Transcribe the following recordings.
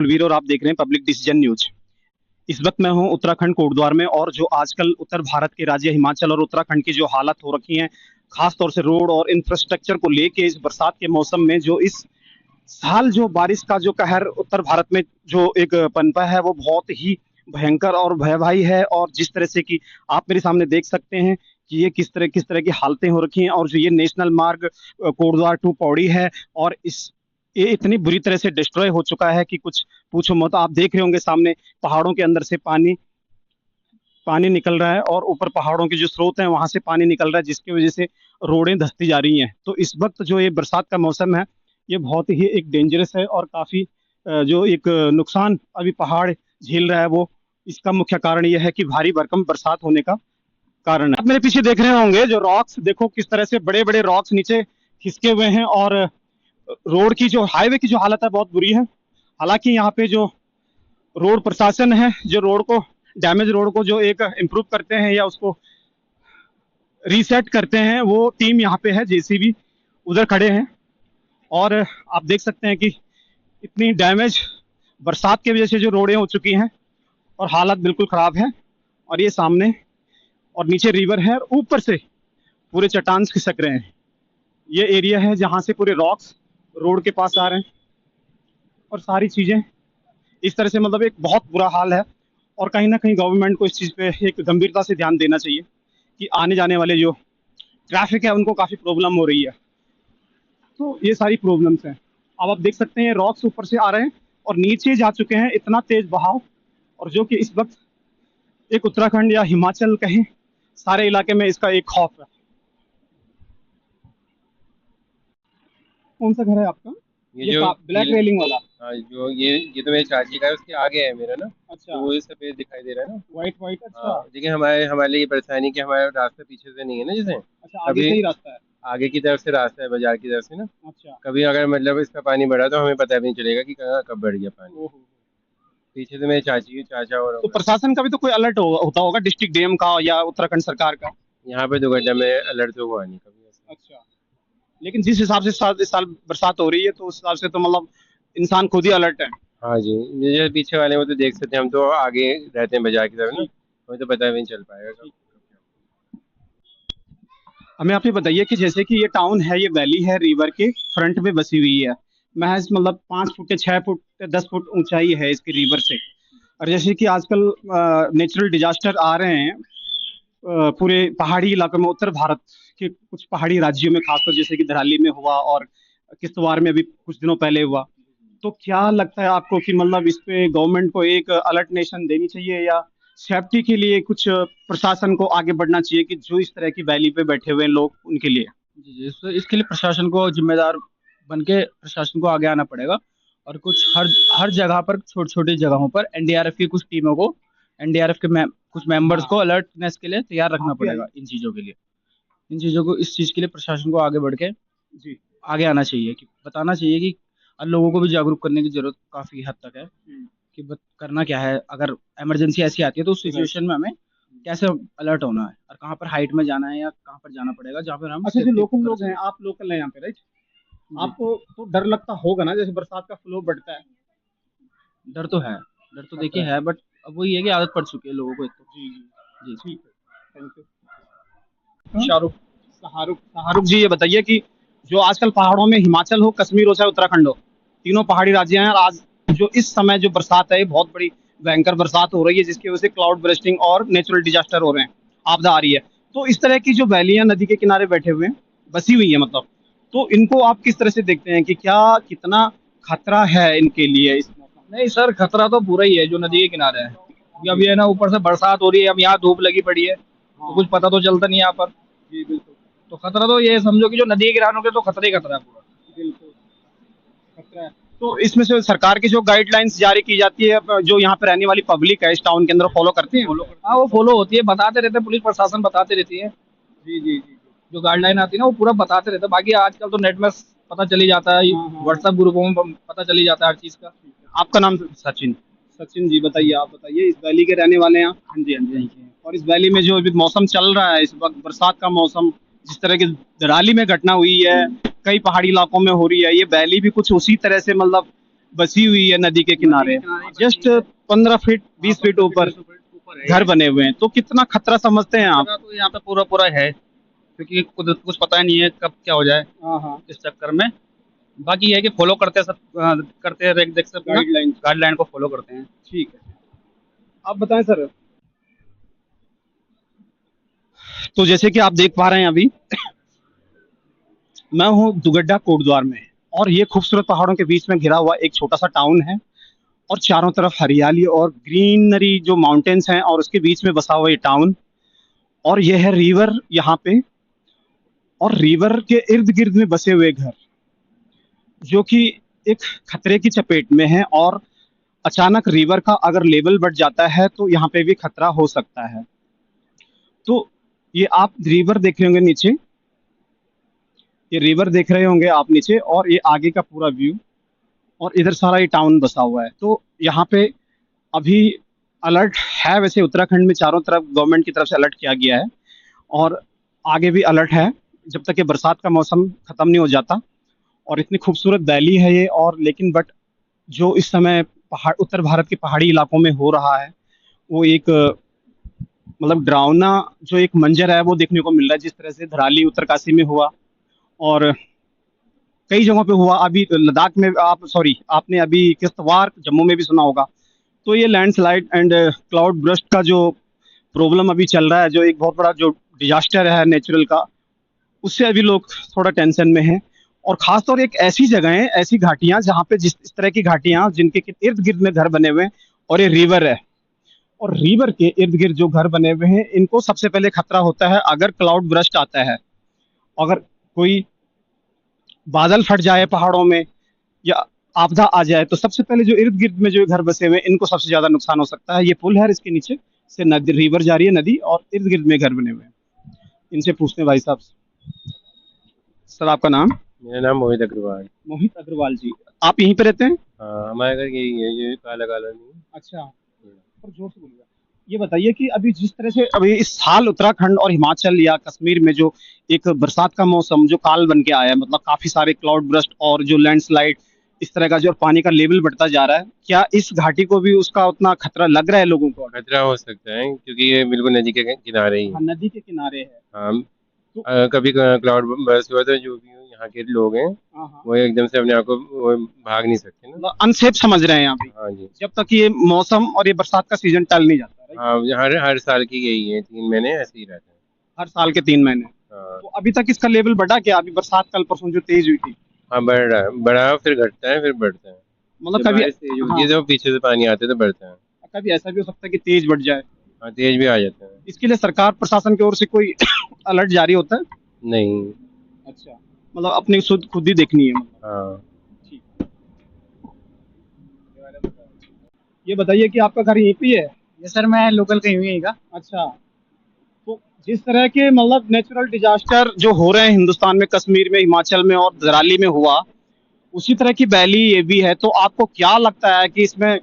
कुलवीर और आप देख रहे हैं पब्लिक डिसीजन न्यूज। इस वक्त मैं हूं उत्तराखंड कोटद्वार में, और जो आजकल उत्तर भारत के राज्य हिमाचल और उत्तराखंड की जो हालत हो रखी है, खास तौर से रोड और इंफ्रास्ट्रक्चर को लेके इस बरसात के मौसम में जो इस साल जो बारिश का जो कहर उत्तर भारत में जो एक पनपा है, वो बहुत ही भयंकर और भयावही है। और जिस तरह से कि आप मेरे सामने देख सकते हैं कि ये किस तरह की हालतें हो रखी हैं, और जो ये नेशनल मार्ग कोटद्वार टू पौड़ी है, और इस ये इतनी बुरी तरह से डिस्ट्रॉय हो चुका है कि कुछ पूछो मत। आप देख रहे होंगे सामने पहाड़ों के अंदर से पानी पानी निकल रहा है, और ऊपर पहाड़ों के जो स्रोत हैं वहां से पानी निकल रहा है, जिसकी वजह से रोडें धंसती जा रही हैं। तो इस वक्त जो ये बरसात का मौसम है, ये बहुत ही एक डेंजरस है, और काफी जो एक नुकसान अभी पहाड़ झेल रहा है, वो इसका मुख्य कारण यह है कि भारी भरकम बरसात होने का कारण है। आप मेरे पीछे देख रहे होंगे जो रॉक्स, देखो किस तरह से बड़े बड़े रॉक्स नीचे खिसके हुए हैं, और रोड की जो हाईवे की जो हालत है बहुत बुरी है। हालांकि यहाँ पे जो रोड प्रशासन है, जो रोड को डैमेज रोड को जो एक इम्प्रूव करते हैं या उसको रीसेट करते हैं, वो टीम यहाँ पे है, जेसीबी उधर खड़े हैं। और आप देख सकते हैं कि इतनी डैमेज बरसात की वजह से जो रोडें हो चुकी हैं, और हालत बिल्कुल खराब है। और ये सामने और नीचे रिवर है, और ऊपर से पूरे चट्टान खिसक रहे हैं। ये एरिया है जहाँ से पूरे रॉक्स रोड के पास आ रहे हैं, और सारी चीजें इस तरह से, मतलब एक बहुत बुरा हाल है। और कहीं ना कहीं गवर्नमेंट को इस चीज़ पे एक गंभीरता से ध्यान देना चाहिए कि आने जाने वाले जो ट्रैफिक है उनको काफ़ी प्रॉब्लम हो रही है। तो ये सारी प्रॉब्लम्स हैं। अब आप देख सकते हैं रॉक्स ऊपर से आ रहे हैं और नीचे जा चुके हैं, इतना तेज बहाव। और जो कि इस वक्त एक उत्तराखंड या हिमाचल कहें, सारे इलाके में इसका एक खौफ है। कौन सा घर है आपका? ये जो ब्लैक रेलिंग वाला? हाँ, जो ये तो मेरे चाची का है, उसके आगे है मेरा ना। अच्छा। तो वो ये सफेद दिखाई दे रहा है ना। वाइट वाइट, अच्छा। हाँ, लेकिन हमारे हमारे लिए ये परेशानी कि हमारा रास्ता पीछे से नहीं है ना, जैसे अच्छा, आगे कभी से ही रास्ता है। आगे की तरफ से रास्ता है, बाजार की तरफ से ना। अच्छा। कभी अगर मतलब इसका पानी बढ़ा तो हमें पता भी नहीं चलेगा कि कब बढ़ गया पानी। ओहो। पीछे से मेरे चाची चाचा और तो प्रशासन का भी तो कोई अलर्ट होता होगा, डिस्ट्रिक्ट डीएम का या उत्तराखंड सरकार का? यहाँ पे 2 घंटे में अलर्ट तो हुआ नहीं कभी ऐसा। अच्छा। लेकिन जिस हिसाब से इस साल बरसात हो रही है, तो उस हिसाब से तो मतलब इंसान खुद ही अलर्ट है। हाँ जी, ये जो पीछे वाले वो तो देख सकते हैं, हम तो आगे रहते हैं बाजार की तरफ ना। ठीक। हमें तो पता भी नहीं चल पाएगा कब। हमें आप ये बताइए कि जैसे कि ये टाउन है, ये वैली है, रिवर के फ्रंट में बसी हुई है। महज मतलब 5 फुट या 6 फुट या 10 फुट ऊंचाई है इसकी रिवर से। और जैसे कि आजकल नेचुरल डिजास्टर आ रहे हैं पूरे पहाड़ी इलाकों में, उत्तर भारत के कुछ पहाड़ी राज्यों में खासकर, जैसे कि धराली में हुआ और किश्तवाड़ में अभी कुछ दिनों पहले हुआ। तो क्या लगता है आपको कि मतलब इस पे गवर्नमेंट को एक अलर्टनेशन देनी चाहिए, या सेफ्टी के लिए कुछ प्रशासन को आगे बढ़ना चाहिए कि जो इस तरह की वैली पे बैठे हुए हैं लोग, उनके लिए? जी जी, इसके लिए प्रशासन को जिम्मेदार बन के प्रशासन को आगे आना पड़ेगा। और कुछ हर हर जगह पर, छोटी छोटी जगहों पर एनडीआरएफ की कुछ टीमों को, एनडीआरएफ के कुछ मेंबर्स को हाँ। अलर्टनेस के लिए तैयार रखना आप भी पड़ेगा। आइए। इन चीज़ों के लिए, इन चीज़ों को, इस चीज़ के लिए प्रशासन को आगे बढ़ के जी। आगे आना चाहिए, कि बताना चाहिए कि लोगों को भी जागरूक करने की जरूरत काफ़ी हद तक है, कि करना क्या है अगर इमरजेंसी ऐसी आती है, तो उस राइट। सिचुएशन में हमें कैसे अलर्ट होना है, और कहाँ पर हाइट में जाना है या कहाँ पर जाना पड़ेगा जहाँ पर हम अच्छा, जो सेफ्टी लोकल कर लोग हैं, सकें। आप लोकल हैं यहाँ पे, राइट? जी। आपको तो डर लगता होगा ना, जैसे बरसात का फ्लो बढ़ता है। डर तो है, डर तो देखिए खतरा है। है, बट अब वही है कि आदत पड़ चुकी है लोगों को, एक तो। जी जी। जी। ठीक है, थैंक यू। शाहरुख। शाहरुख शाहरुख जी, ये बताइए कि जो आजकल पहाड़ों में, हिमाचल हो, कश्मीर हो, चाहे उत्तराखंड हो, तीनों पहाड़ी राज्य हैं, और आज जो इस समय जो बरसात है, ये बहुत बड़ी भयंकर बरसात हो रही है, जिसकी वजह से क्लाउड बर्स्टिंग और नेचुरल डिजास्टर हो रहे हैं, आपदा आ रही है। तो इस तरह की जो वैलियां नदी के किनारे बैठे हुए हैं, बसी हुई है मतलब, तो इनको आप किस तरह से देखते हैं कि क्या कितना खतरा है इनके लिए इस मौसम नहीं सर, खतरा तो पूरा ही है जो नदी के किनारे है, क्योंकि अब ये ना ऊपर से बरसात हो रही है, अब यहाँ धूप लगी पड़ी है, में? तो हाँ। कुछ पता तो चलता नहीं यहाँ पर। जी बिल्कुल। तो खतरा तो ये समझो कि जो नदी के किनारों के, तो खतरा ही खतरा है पूरा। बिल्कुल खतरा है। तो इसमें से सरकार की जो गाइडलाइंस जारी की जाती है, जो यहाँ पे रहने वाली पब्लिक है इस टाउन के अंदर, फॉलो करती है? हाँ, वो फॉलो होती है, बताते रहते हैं, पुलिस प्रशासन बताते रहती है। जी जी जी। जो गाइडलाइन आती है ना, वो पूरा बताते रहते हैं। बाकी आजकल तो नेट में पता चली जाता है, हाँ हाँ। व्हाट्सएप ग्रुपों में पता चली जाता है हर चीज़ का। आपका नाम? सचिन। सचिन जी, बताइए, आप बताइए, इस वैली के रहने वाले हैं आप? हाँ जी, हाँ जी, हाँ जी। और इस वैली में जो अभी मौसम चल रहा है इस वक्त, बरसात का मौसम, जिस तरह की दराली में घटना हुई है, कई पहाड़ी इलाकों में हो रही है, ये वैली भी कुछ उसी तरह से मतलब बसी हुई है नदी के किनारे, जस्ट 15 फीट 20 फीट ऊपर घर बने हुए हैं, तो कितना खतरा समझते हैं आप? खतरा तो यहाँ पे पूरा पूरा है, क्योंकि कुछ कुछ पता ही नहीं है कब क्या हो जाए हाँ, इस चक्कर में। बाकी ये है कि फॉलो करते हैं सब, करते हैं, देख सब गाइडलाइन को फॉलो करते हैं। ठीक है, आप बताएं सर। तो जैसे कि आप देख पा रहे हैं अभी मैं हूँ दुगड्डा कोटद्वार में, और ये खूबसूरत पहाड़ों के बीच में घिरा हुआ एक छोटा सा टाउन है, और चारों तरफ हरियाली और ग्रीनरी जो माउंटेन्स हैं, और उसके बीच में बसा हुआ ये टाउन, और ये है रिवर यहाँ पे, और रिवर के इर्द गिर्द में बसे हुए घर जो कि एक खतरे की चपेट में है, और अचानक रिवर का अगर लेवल बढ़ जाता है तो यहाँ पे भी खतरा हो सकता है। तो ये आप रिवर देख रहे होंगे नीचे, ये रिवर देख रहे होंगे आप नीचे, और ये आगे का पूरा व्यू, और इधर सारा ये टाउन बसा हुआ है। तो यहाँ पे अभी अलर्ट है, वैसे उत्तराखंड में चारों तरफ गवर्नमेंट की तरफ से अलर्ट किया गया है, और आगे भी अलर्ट है जब तक ये बरसात का मौसम खत्म नहीं हो जाता। और इतनी खूबसूरत वैली है ये, और लेकिन बट जो इस समय पहाड़ उत्तर भारत के पहाड़ी इलाकों में हो रहा है वो एक मतलब डरावना जो एक मंजर है वो देखने को मिल रहा है, जिस तरह से धराली उत्तरकाशी में हुआ और कई जगहों पे हुआ, अभी लद्दाख में आप सॉरी आपने अभी किश्तवाड़ जम्मू में भी सुना होगा। तो ये लैंडस्लाइड एंड क्लाउड बर्स्ट का जो प्रॉब्लम अभी चल रहा है, जो एक बहुत बड़ा जो डिजास्टर है नेचुरल का, उससे अभी लोग थोड़ा टेंशन में हैं। और खासतौर एक ऐसी जगह है, ऐसी घाटियां जहाँ पे जिस इस तरह की घाटियां जिनके इर्द गिर्द में घर बने हुए हैं, और ये रिवर है, और रिवर के इर्द गिर्द जो घर बने हुए हैं इनको सबसे पहले खतरा होता है अगर क्लाउड बर्स्ट आता है, अगर कोई बादल फट जाए पहाड़ों में या आपदा आ जाए, तो सबसे पहले जो इर्द गिर्द में जो घर बसे हुए हैं इनको सबसे ज्यादा नुकसान हो सकता है। ये पुल है, इसके नीचे से नदी रिवर जा रही है नदी, और इर्द गिर्द में घर बने हुए हैं। इनसे पूछते हैं भाई साहब से। सर आपका नाम? मेरा नाम मोहित अग्रवाल। मोहित अग्रवाल जी, आप यहीं पे रहते हैं? हाँ, हमारे घर यही है, ये काला काला नहीं। अच्छा, और जोर से बोलिएगा। ये बताइए कि अभी जिस तरह से अभी इस साल उत्तराखंड और हिमाचल या कश्मीर में जो एक बरसात का मौसम जो काल बन के आया है, मतलब काफी सारे क्लाउड बर्स्ट और जो लैंडस्लाइड इस तरह का जो पानी का लेवल बढ़ता जा रहा है, क्या इस घाटी को भी उसका उतना खतरा लग रहा है लोगों को? खतरा हो सकता है क्योंकि ये बिल्कुल नदी के किनारे ही है। हाँ, नदी के किनारे है। हाँ, तो कभी क्लाउड बर्स्ट हुआ तो जो भी यहाँ के लोग हैं हाँ, वो एकदम से अपने आप को वो भाग नहीं सकते ना। मतलब अनसेफ समझ रहे हैं यहाँ पे, हाँ जी। जब तक ये मौसम और ये बरसात का सीजन टल नहीं जाता, राइट? हाँ, हर साल की यही है, 3 महीने ऐसे ही रहते हैं। हर साल के 3 महीने। हाँ। तो अभी तक इसका लेवल बढ़ा क्या? अभी बरसात कल परसों जो तेज हुई थी, हाँ, बढ़ रहा है, बढ़ा फिर घटता है फिर बढ़ता है। मतलब जब कभी बारिश तेज होती है तो पीछे से पानी आते तो बढ़ता है। कभी ऐसा भी हो सकता है कि तेज बढ़ जाए? हाँ, तेज भी आ जाता है। इसके लिए सरकार प्रशासन की ओर से कोई अलर्ट जारी होता है? नहीं। अच्छा, मतलब अपनी खुद ही देखनी है मतलब। हाँ। ठीक। ये बताइए कि आपका घर यहीं पे है? ये सर मैं लोकल कहीं हुई का। अच्छा, तो जिस तरह के मतलब नेचुरल डिजास्टर जो हो रहे हैं हिंदुस्तान में, कश्मीर में, हिमाचल में और दराली में हुआ, उसी तरह की वैली ये भी है, तो आपको क्या लगता है कि इसमें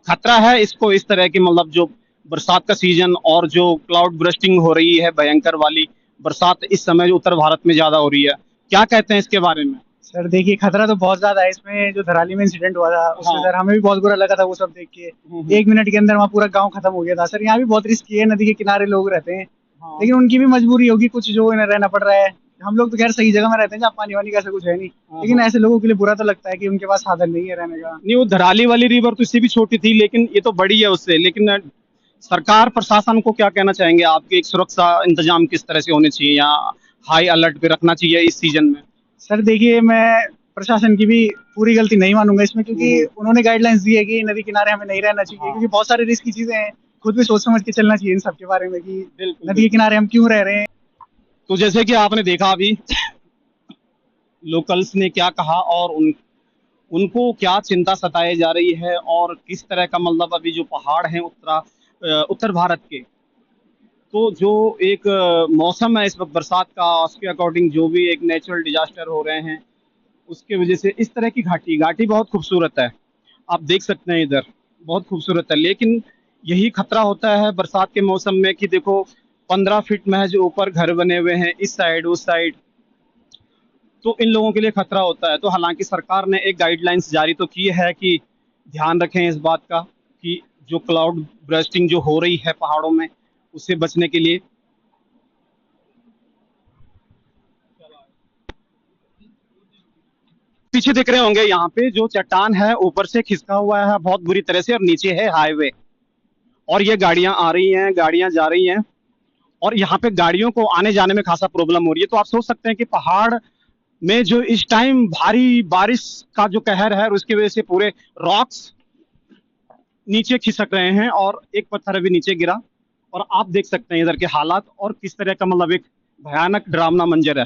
खतरा है इसको इस तरह की मतलब जो बरसात का सीजन और जो क्लाउड बर्स्टिंग हो रही है भयंकर वाली बरसात इस समय जो उत्तर भारत में ज्यादा हो रही है, क्या कहते हैं इसके बारे में? सर देखिए, खतरा तो बहुत ज्यादा है इसमें। जो धराली में इंसिडेंट हुआ था उसमें हाँ। सर हमें भी बहुत बुरा लगा था वो सब देख के। 1 मिनट के अंदर वहाँ पूरा गांव खत्म हो गया था। सर यहाँ भी बहुत रिस्की है, नदी के किनारे लोग रहते हैं, हाँ। लेकिन उनकी भी मजबूरी होगी कुछ, जो इन्हें रहना पड़ रहा है। हम लोग तो खैर सही जगह में रहते हैं जहाँ पानी वानी का ऐसा कुछ है नहीं, लेकिन ऐसे लोगों के लिए बुरा तो लगता है कि उनके पास साधन नहीं है रहने का। नहीं, वो धराली वाली रिवर तो इससे भी छोटी थी, लेकिन ये तो बड़ी है उससे। लेकिन सरकार प्रशासन को क्या कहना चाहेंगे आपके, एक सुरक्षा इंतजाम किस तरह से होने चाहिए या हाई अलर्ट पे रखना चाहिए इस सीजन में? सर देखिए, मैं प्रशासन की भी पूरी गलती नहीं मानूंगा इसमें, क्योंकि उन्होंने गाइडलाइंस दी है कि नदी किनारे हमें नहीं रहना चाहिए, क्योंकि बहुत सारे रिस्क की चीजें हैं। खुद भी सोच समझ के चलना चाहिए इन सब के बारे में कि नदी के किनारे हम क्यों रह रहे हैं। तो जैसे कि आपने देखा अभी लोकल्स ने क्या कहा, और उनको क्या चिंता सताई जा रही है, और किस तरह का मतलब अभी जो पहाड़ हैं उत्तर भारत के, तो जो एक मौसम है इस वक्त बरसात का, उसके अकॉर्डिंग जो भी एक नेचुरल डिजास्टर हो रहे हैं उसके वजह से इस तरह की घाटी बहुत खूबसूरत है, आप देख सकते हैं इधर बहुत खूबसूरत है। लेकिन यही खतरा होता है बरसात के मौसम में कि देखो 15 फीट महज ऊपर घर बने हुए हैं, इस साइड उस साइड, तो इन लोगों के लिए खतरा होता है। तो हालांकि सरकार ने एक गाइडलाइंस जारी तो की है कि ध्यान रखें इस बात का कि जो क्लाउड बर्स्टिंग जो हो रही है पहाड़ों में, उससे बचने के लिए। पीछे देख रहे होंगे यहाँ पे जो चट्टान है ऊपर से खिसका हुआ है बहुत बुरी तरह से, और नीचे है हाईवे, और ये गाड़ियां आ रही हैं, गाड़ियां जा रही हैं, और यहाँ पे गाड़ियों को आने जाने में खासा प्रॉब्लम हो रही है। तो आप सोच सकते हैं कि पहाड़ में जो इस टाइम भारी बारिश का जो कहर है, और उसकी वजह से पूरे रॉक्स नीचे खिसक रहे हैं, और एक पत्थर अभी नीचे गिरा, और आप देख सकते हैं इधर के हालात और किस तरह का मतलब एक भयानक डरावना मंजर है।